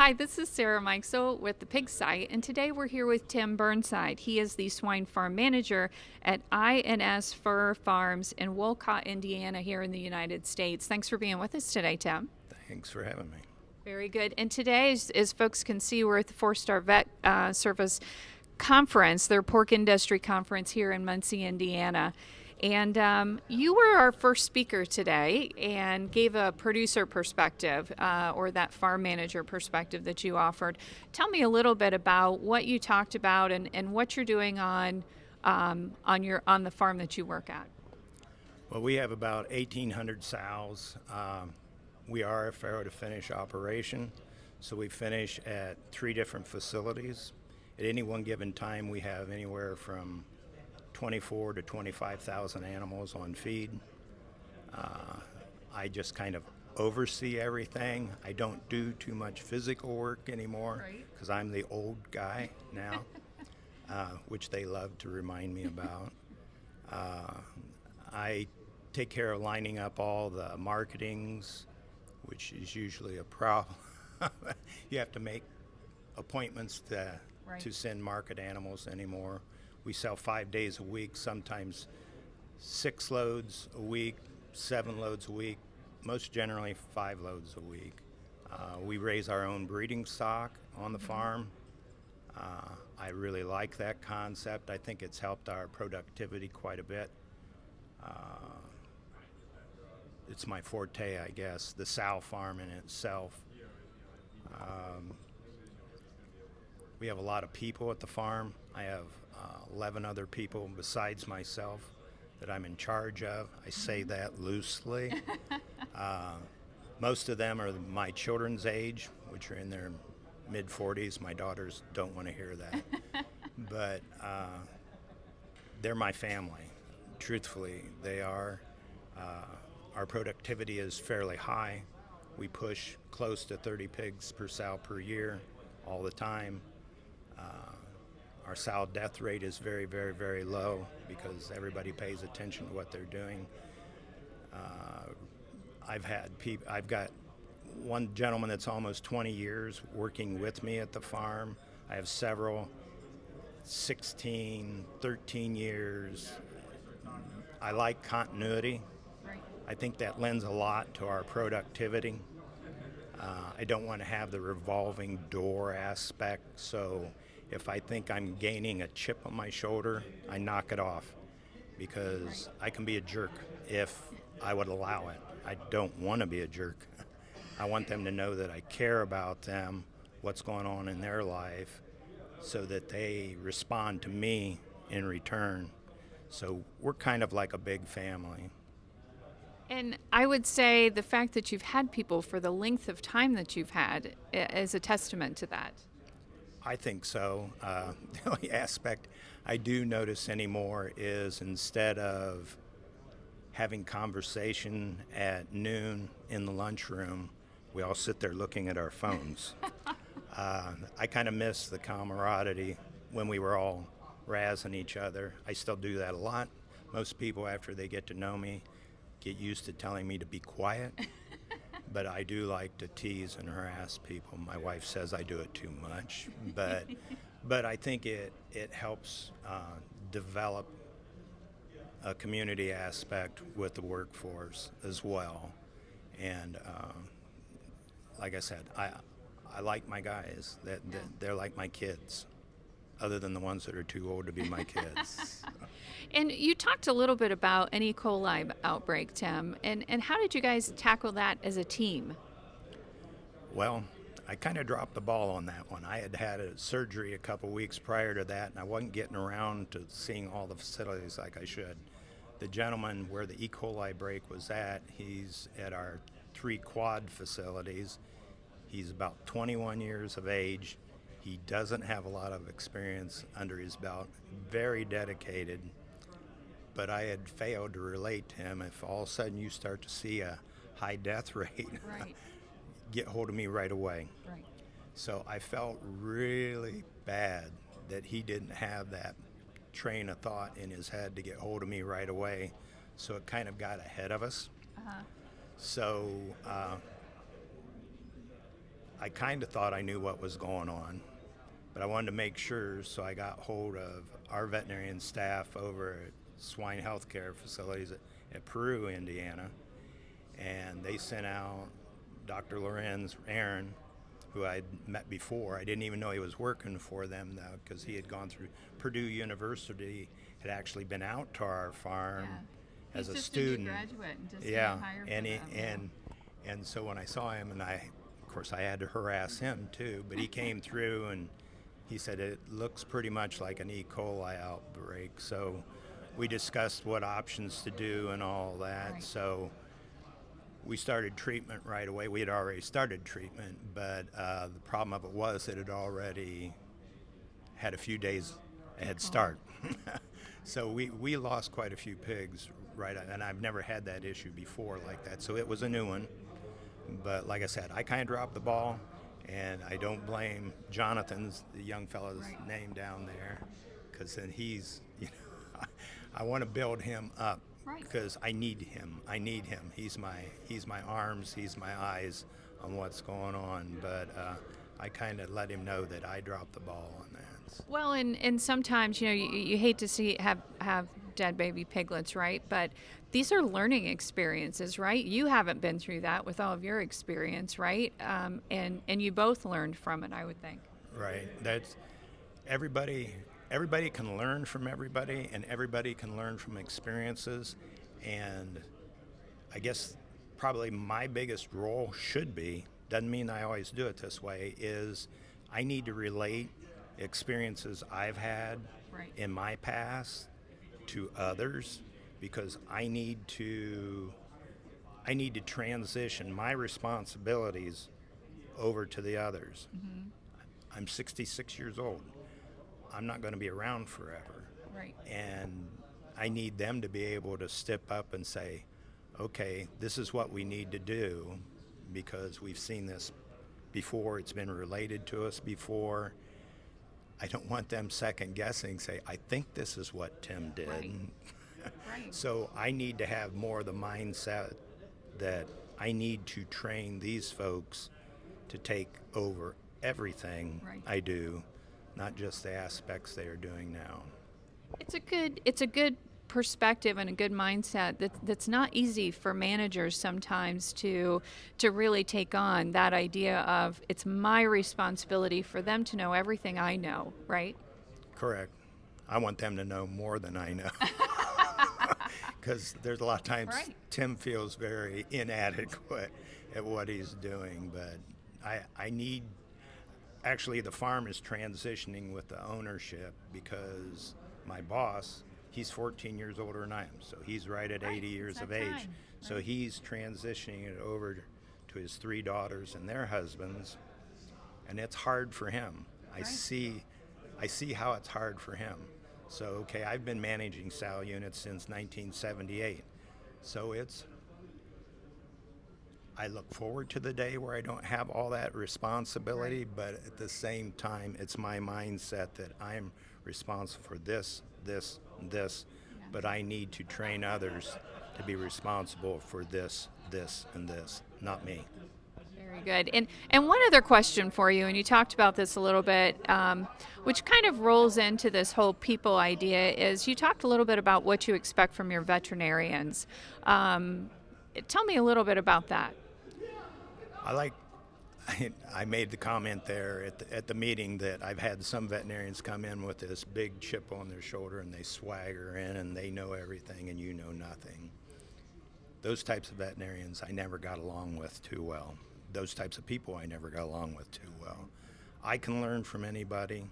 Hi, this is Sarah Mikesell with the Pig Site, and today we're here with Tim Burnside. He is the swine farm manager at INS Fur Farms in Wolcott, Indiana, here in the United States. Thanks for being with us today, Tim. Thanks for having me. Very good. And today, as folks can see, we're at the Star Vet Service conference, their pork industry conference here in Muncie, Indiana. And you were our first speaker today and gave a producer perspective or that farm manager perspective that you offered. Tell me a little bit about what you talked about and what you're doing on the farm that you work at. Well, we have about 1,800 sows. We are a farrow to finish operation, so we finish at 3 different facilities. At any one given time, we have anywhere from 24 to 25,000 animals on feed. I just kind of oversee everything. I don't do too much physical work anymore because I'm the old guy now, which they love to remind me about. I take care of lining up all the marketings, which is usually a problem. You have to make appointments to send market animals anymore. We sell 5 days a week, sometimes 6 loads a week, 7 loads a week, most generally 5 loads a week. We raise our own breeding stock on the farm. I really like that concept. I think it's helped our productivity quite a bit. It's my forte, I guess, the sow farm in itself. We have a lot of people at the farm. I have 11 other people besides myself that I'm in charge of. I say that loosely. Most of them are my children's age, which are in their mid-40s. My daughters don't want to hear that. But they're my family. Truthfully, they are. Our productivity is fairly high. We push close to 30 pigs per sow per year all the time. Our sow death rate is very, very, very low because everybody pays attention to what they're doing. I've got one gentleman that's almost 20 years working with me at the farm. I have several, 16, 13 years. I like continuity. I think that lends a lot to our productivity. I don't want to have the revolving door aspect, so if I think I'm gaining a chip on my shoulder, I knock it off because I can be a jerk if I would allow it. I don't want to be a jerk. I want them to know that I care about them, what's going on in their life, so that they respond to me in return. So we're kind of like a big family. And I would say the fact that you've had people for the length of time that you've had is a testament to that. I think so. The only aspect I do notice anymore is instead of having conversation at noon in the lunchroom, we all sit there looking at our phones. I kind of miss the camaraderie when we were all razzing each other. I still do that a lot. Most people, after they get to know me, get used to telling me to be quiet. But I do like to tease and harass people. My wife says I do it too much, but I think it helps develop a community aspect with the workforce as well. And like I said, I like my guys. They're like my kids, other than the ones that are too old to be my kids. And you talked a little bit about an E. coli outbreak, Tim, and how did you guys tackle that as a team? Well, I kind of dropped the ball on that one. I had a surgery a couple weeks prior to that, and I wasn't getting around to seeing all the facilities like I should. The gentleman where the E. coli break was at, he's at our 3 quad facilities. He's about 21 years of age. He doesn't have a lot of experience under his belt, very dedicated. But I had failed to relate to him. If all of a sudden you start to see a high death rate, get hold of me right away. Right. So I felt really bad that he didn't have that train of thought in his head to get hold of me right away. So it kind of got ahead of us. So I kind of thought I knew what was going on, but I wanted to make sure, so I got hold of our veterinarian staff over at swine healthcare facilities at Peru, Indiana, and they sent out Dr. Lorenz Aaron, who I'd met before. I didn't even know he was working for them, though, because he had gone through Purdue University, had actually been out to our farm as a student. He's just a new graduate and just Yeah, hired and for them. and so when I saw him, and of course I had to harass him too, but he came through and he said it looks pretty much like an E. coli outbreak. So we discussed what options to do and all that. Right. So we started treatment right away. We had already started treatment, but the problem of it was it had already had a few days a head start. So we lost quite a few pigs, right? And I've never had that issue before like that. So it was a new one. But like I said, I kind of dropped the ball, and I don't blame Jonathan's, the young fellow's name down there, because then he's, I want to build him up. Right. Because I need him. He's my arms. He's my eyes on what's going on. But I kind of let him know that I dropped the ball on that. Well, and sometimes you hate to have dead baby piglets, right? But these are learning experiences, right? You haven't been through that with all of your experience, right? And you both learned from it, I would think. Right. That's everybody. Everybody can learn from everybody, and everybody can learn from experiences. And I guess probably my biggest role should be, doesn't mean I always do it this way, is I need to relate experiences I've had in my past to others, because I need to transition my responsibilities over to the others. Mm-hmm. I'm 66 years old. I'm not going to be around forever. Right. And I need them to be able to step up and say, okay, this is what we need to do, because we've seen this before. It's been related to us before. I don't want them second guessing, say, I think this is what Tim did. Right. Right. So I need to have more of the mindset that I need to train these folks to take over everything I do, not just the aspects they are doing now. It's a good perspective and a good mindset that's not easy for managers sometimes to really take on, that idea of it's my responsibility for them to know everything I know, right? Correct. I want them to know more than I know. Because there's a lot of times Tim feels very inadequate at what he's doing, but I need, actually the farm is transitioning with the ownership, because my boss, he's 14 years older than I am, so he's right at 80 years of age. So he's transitioning it over to his 3 daughters and their husbands, and it's hard for him. I see how it's hard for him. So, okay, I've been managing sow units since 1978. So I look forward to the day where I don't have all that responsibility, but at the same time, it's my mindset that I'm responsible for this, but I need to train others to be responsible for this, and this, not me. Very good. And one other question for you, and you talked about this a little bit, which kind of rolls into this whole people idea, is you talked a little bit about what you expect from your veterinarians. Tell me a little bit about that. I made the comment there at the meeting that I've had some veterinarians come in with this big chip on their shoulder, and they swagger in and they know everything and you know nothing. Those types of veterinarians I never got along with too well. Those types of people I never got along with too well. I can learn from anybody.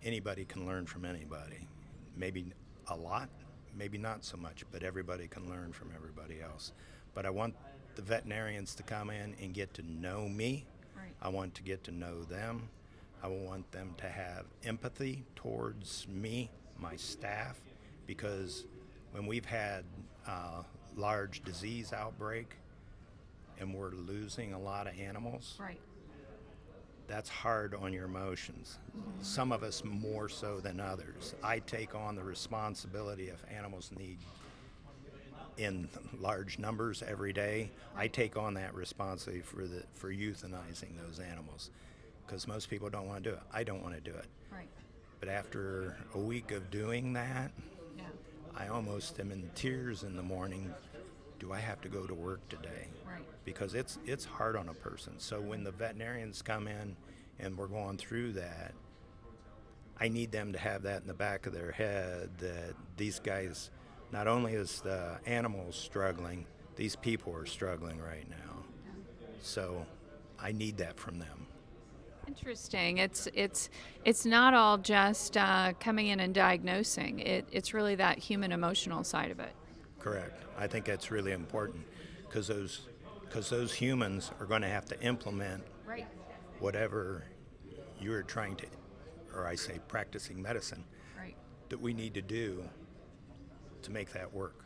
Anybody can learn from anybody. Maybe a lot, maybe not so much, but everybody can learn from everybody else. But I want the veterinarians to come in and get to know me. I want to get to know them. I want them to have empathy towards me, my staff, because when we've had large disease outbreak and we're losing a lot of animals, that's hard on your emotions. Mm-hmm. Some of us more so than others. I take on the responsibility if animals need in large numbers every day, I take on that responsibility for euthanizing those animals, because most people don't want to do it. I don't want to do it. Right. But after a week of doing that, Yeah. I almost am in tears in the morning. Do I have to go to work today? Right. Because it's hard on a person. So when the veterinarians come in and we're going through that, I need them to have that in the back of their head, that these guys, not only is the animals struggling, these people are struggling right now. So I need that from them. Interesting. It's not all just coming in and diagnosing. It's really that human emotional side of it. Correct. I think that's really important, because those humans are going to have to implement Right. whatever you're trying to, or I say practicing medicine, Right. that we need to do to make that work.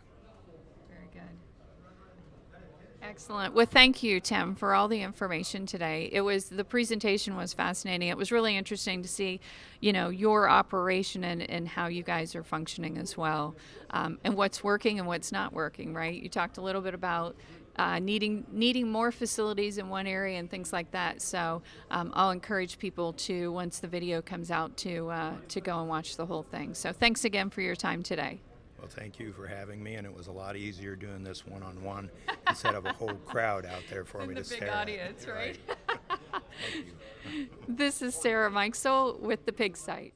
Very good. Excellent. Well, thank you, Tim, for all the information today. The presentation was fascinating. It was really interesting to see, your operation and how you guys are functioning as well, and what's working and what's not working. Right? You talked a little bit about needing more facilities in one area and things like that. So I'll encourage people to, once the video comes out, to go and watch the whole thing. So thanks again for your time today. Well, thank you for having me, and it was a lot easier doing this one-on-one instead of a whole crowd out there for me to stare at. The big audience, right? Thank you. This is Sarah Mikesell with the Pig Site.